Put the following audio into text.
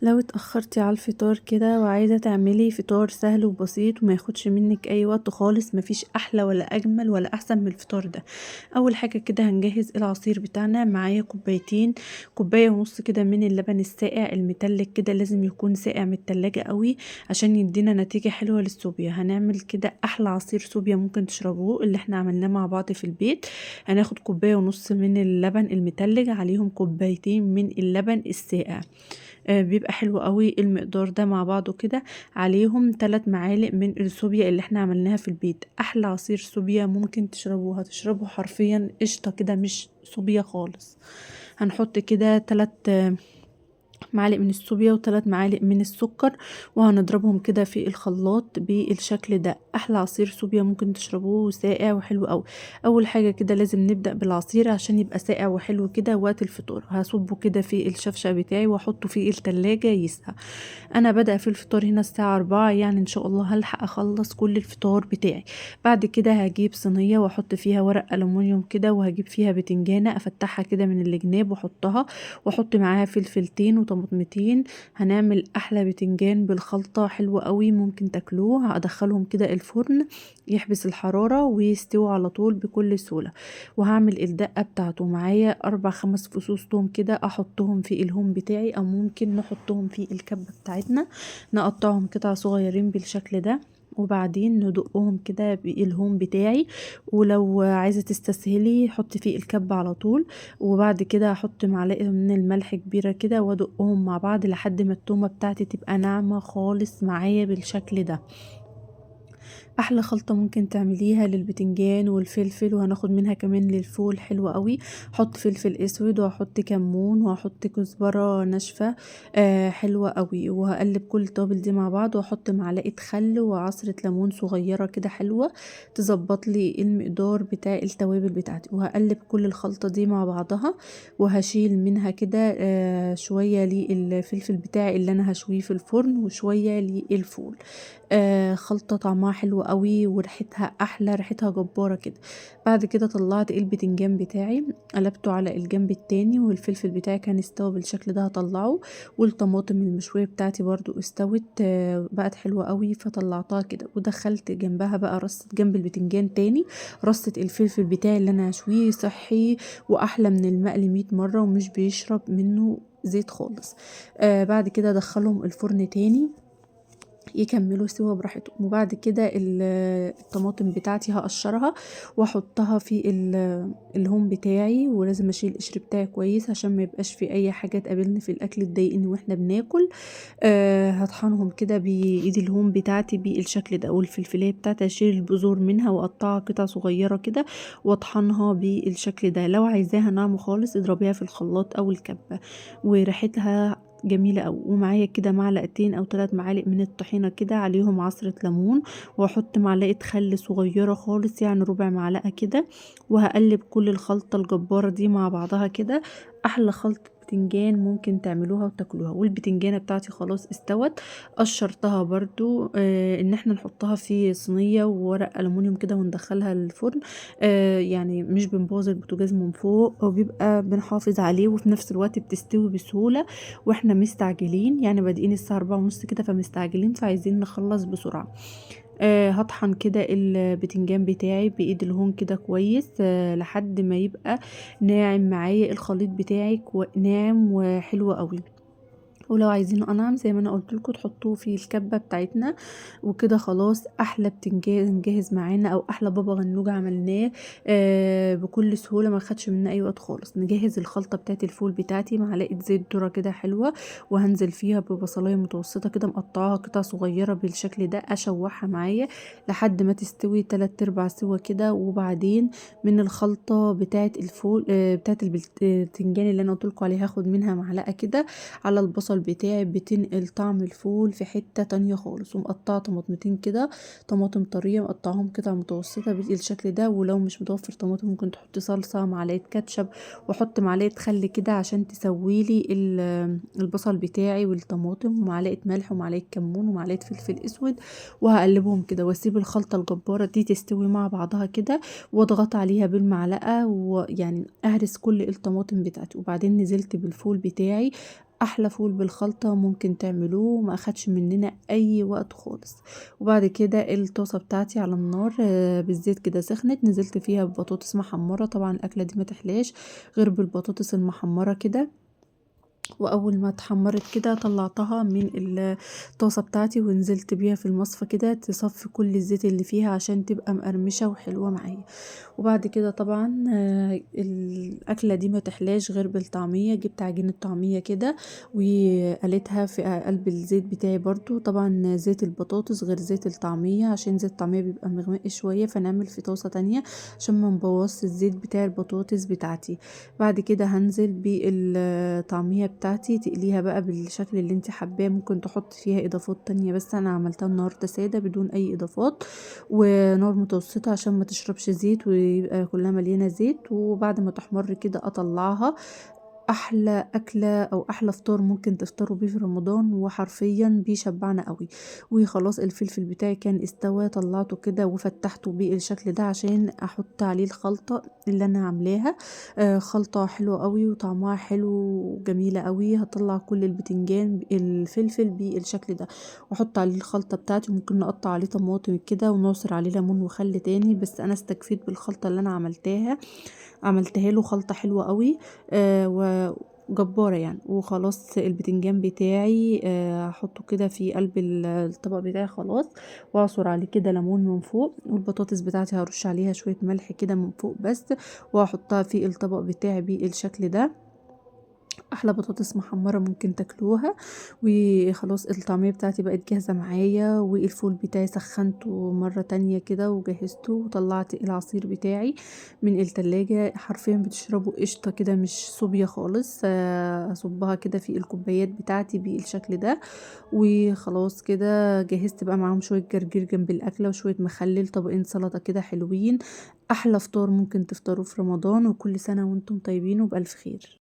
لو اتأخرتي على الفطار كده وعايزة تعملي فطار سهل وبسيط وما ياخدش منك اي وقت خالص، مفيش احلى ولا اجمل ولا احسن من الفطار ده. اول حاجة كده هنجهز العصير بتاعنا. معايا كوبايتين، كوباية ونص كده من اللبن الساقع المتلج كده، لازم يكون ساقع من التلاجة قوي عشان يدينا نتيجة حلوة للصوبيا. هنعمل كده احلى عصير صوبيا ممكن تشربوه اللي احنا عملناه مع بعض في البيت. هناخد كوباية ونص من اللبن المتلج، عليهم كوبايتين من اللبن الساقع. بيبقى حلو قوي المقدار ده مع بعضه كده. عليهم 3 معالق من الصوبيا اللي احنا عملناها في البيت. احلى عصير صوبيا ممكن تشربوها، تشربوا حرفيا قشطة كده مش صوبيا خالص. هنحط كده 3 معالق من الصوبيا و3 معالق من السكر، وهنضربهم كده في الخلاط بالشكل ده. احلى عصير صوبيا ممكن تشربوه، ساقع وحلو قوي. اول حاجه كده لازم نبدا بالعصير عشان يبقى ساقع وحلو كده وقت الفطار. هصبه كده في الشفشه بتاعي واحطه في التلاجة يسقع. انا بدأ في الفطار هنا الساعه 4، يعني ان شاء الله هلحق اخلص كل الفطار بتاعي. بعد كده هجيب صينيه واحط فيها ورق ألمونيوم كده، وهجيب فيها بتنجانه افتحها كده من الجناب واحطها، واحط معاها فلفلتين وطماطمتين. هنعمل احلى بتنجان بالخلطة حلوة قوي، ممكن تاكلوه. هدخلهم كده الفرن يحبس الحرارة ويستوي على طول بكل سهولة. وهعمل الدقة بتاعته. معايا 4 5 فصوص توم كده، احطهم في الهوم بتاعي او ممكن نحطهم في الكبة بتاعتنا. نقطعهم قطع صغيرين بالشكل ده، وبعدين ندقهم كده بالهوم بتاعي. ولو عايزة تستسهلي حطي فيه الكب على طول. وبعد كده هحط معلقة من الملح كبيرة كده وادقهم مع بعض لحد ما التومة بتاعتي تبقى ناعمة خالص معايا بالشكل ده. احلى خلطة ممكن تعمليها للبتنجان والفلفل، وهناخد منها كمان للفول حلوة قوي. حط فلفل اسود وهحط كمون وهحط كزبرة ناشفة حلوة قوي. وهقلب كل التوابل دي مع بعض، واحط معلقة خل وعصرة ليمون صغيرة كده حلوة تظبط لي المقدار بتاع التوابل بتاعتي. وهقلب كل الخلطة دي مع بعضها، وهشيل منها كده شوية للفلفل بتاعي اللي انا هشويه في الفرن وشوية للفول. خلطة طعمها حلو قوي وريحتها احلى، ريحتها جبارة كده. بعد كده طلعت البتنجان بتاعي، قلبته على الجنب التاني، والفلفل بتاعي كان استوى بالشكل ده هطلعه. والطماطم المشوية بتاعتي برضو استوت بقت حلوة قوي فطلعتها كده. ودخلت جنبها بقى رصة جنب البتنجان تاني، رصة الفلفل بتاعي اللي انا هشويه صحي واحلى من المقلي 100 مرة ومش بيشرب منه زيت خالص. بعد كده ادخلهم الفرن تاني يكملوا سوا براحتهم. وبعد كده الطماطم بتاعتي هقشرها واحطها في الهوم بتاعي، ولازم اشيل القشر بتاعي كويس عشان ما يبقاش في اي حاجه تقابلني في الاكل تضايقني واحنا بناكل. هطحنهم كده بايدي الهوم بتاعتي بالشكل ده. والفلفليه بتاعتي اشيل البذور منها واقطعها قطع صغيره كده واطحنها بالشكل ده. لو عايزاها ناعمه خالص اضربيها في الخلاط او الكبه، وريحتها جميلة أوي. ومعايا كده معلقتين أو 3 معالق من الطحينة كده، عليهم عصرة ليمون، وأحط معلقة خل صغيرة خالص يعني ربع معلقة كده. وهقلب كل الخلطة الجبارة دي مع بعضها كده. أحلى خلطة بتنجان ممكن تعملوها وتاكلوها. والبتنجانة بتاعتي خلاص استوت. قشرتها برضو ان احنا نحطها في صينية وورق ألمونيوم كده وندخلها الفرن. يعني مش بنبوظ البوتاجاز من فوق، وبيبقى بنحافظ عليه وفي نفس الوقت بتستوي بسهولة واحنا مستعجلين، يعني بادئين الساعة 4:30 كده فمستعجلين فعايزين نخلص بسرعة. هطحن كده البتنجان بتاعي بايد الهون كده كويس لحد ما يبقى ناعم معايا الخليط بتاعي ناعم وحلو قوي. ولو عايزينه انعم زي ما انا قلت لكم تحطوه في الكبه بتاعتنا. وكده خلاص احلى بتنجان جاهز معانا، او احلى بابا غنوج عملناه بكل سهوله ما خدش منا اي وقت خالص. نجهز الخلطه بتاعت الفول بتاعتي، معلقه زيت ذره كده حلوه، وهنزل فيها ببصلايه متوسطه كده مقطعاها قطع صغيره بالشكل ده. اشوحها معايا لحد ما تستوي 3/4 سوا كده. وبعدين من الخلطه بتاعت الفول بتاعت البتنجان اللي انا قلت لكم عليها هاخد منها معلقه كده على البصل بتاعي، بتنقل طعم الفول في حتة تانية خالص. ومقطعة طماطمتين كده، طماطم طرية مقطعهم قطع متوسطة بالشكل ده. ولو مش متوفر طماطم ممكن تحط صلصة، معلقة كاتشب، واحط معلقة خل كده عشان تسويلي البصل بتاعي والطماطم، ومعلقة ملح ومعلقة كمون ومعلقة فلفل اسود. وهقلبهم كده واسيب الخلطة الجبارة دي تستوي مع بعضها كده، واضغط عليها بالمعلقة ويعني اهرس كل الطماطم بتاعتي. وبعدين نزلت بالفول بتاعي، احلى فول بالخلطة ممكن تعملوه، ما اخدش مننا اي وقت خالص. وبعد كده الطاسة بتاعتي على النار بالزيت كده سخنت، نزلت فيها ببطاطس محمرة. طبعا الاكلة دي ما تحلاش غير بالبطاطس المحمرة كده. واول ما اتحمرت كده طلعتها من الطاسه بتاعتي ونزلت بيها في المصفى كده تصفي كل الزيت اللي فيها عشان تبقى مقرمشه وحلوه معايا. وبعد كده طبعا الاكله دي ما تحلاش غير بالطعميه. جبت عجينه طعميه كده وقليتها في قلب الزيت بتاعي برضو. طبعا زيت البطاطس غير زيت الطعميه، عشان زيت الطعميه بيبقى مغمق شويه، فنعمل في طاسه تانية عشان ما نبوظش الزيت بتاع البطاطس بتاعتي. بعد كده هنزل بالطعميه بتاعتي تقليها بقى بالشكل اللي انت حباه. ممكن تحط فيها اضافات تانية بس انا عملتها النهارده ساده بدون اي اضافات، ونار متوسطه عشان ما تشربش زيت ويبقى كلها مليانه زيت. وبعد ما تحمر كده اطلعها. احلى اكله او احلى فطار ممكن تفطروا بيه في رمضان، وحرفيا بيشبعنا قوي. وخلاص الفلفل بتاعي كان استوى، طلعته كده وفتحته بالشكل ده عشان احط عليه الخلطه اللي انا عاملاها. خلطه حلوه قوي وطعمها حلو وجميله قوي. هطلع كل البتنجان الفلفل بالشكل ده واحط عليه الخلطه بتاعتي. ممكن نقطع عليه طماطم كده ونعصر عليه ليمون وخل تاني، بس انا استكفيت بالخلطه اللي انا عملتها له خلطه حلوه قوي وجبارة يعني. وخلاص البتنجان بتاعي هحطه كده في قلب الطبق بتاعي خلاص، واعصر عليه كده ليمون من فوق. والبطاطس بتاعتي هرش عليها شوية ملح كده من فوق بس، وهحطها في الطبق بتاعي بالشكل ده. احلى بطاطس محمره ممكن تاكلوها. وخلاص الطعميه بتاعتي بقت جاهزه معايا، والفول بتاعي سخنته مره تانية كده وجهزته، وطلعت العصير بتاعي من التلاجة. حرفيا بتشربوا قشطه كده مش صوبيا خالص. اصبها كده في الكوبايات بتاعتي بالشكل ده. وخلاص كده جهزت بقى معاهم شويه جرجير جنب الاكله وشويه مخلل، طبقين سلطه كده حلوين. احلى فطار ممكن تفطروا في رمضان، وكل سنه وانتم طيبين وبألف خير.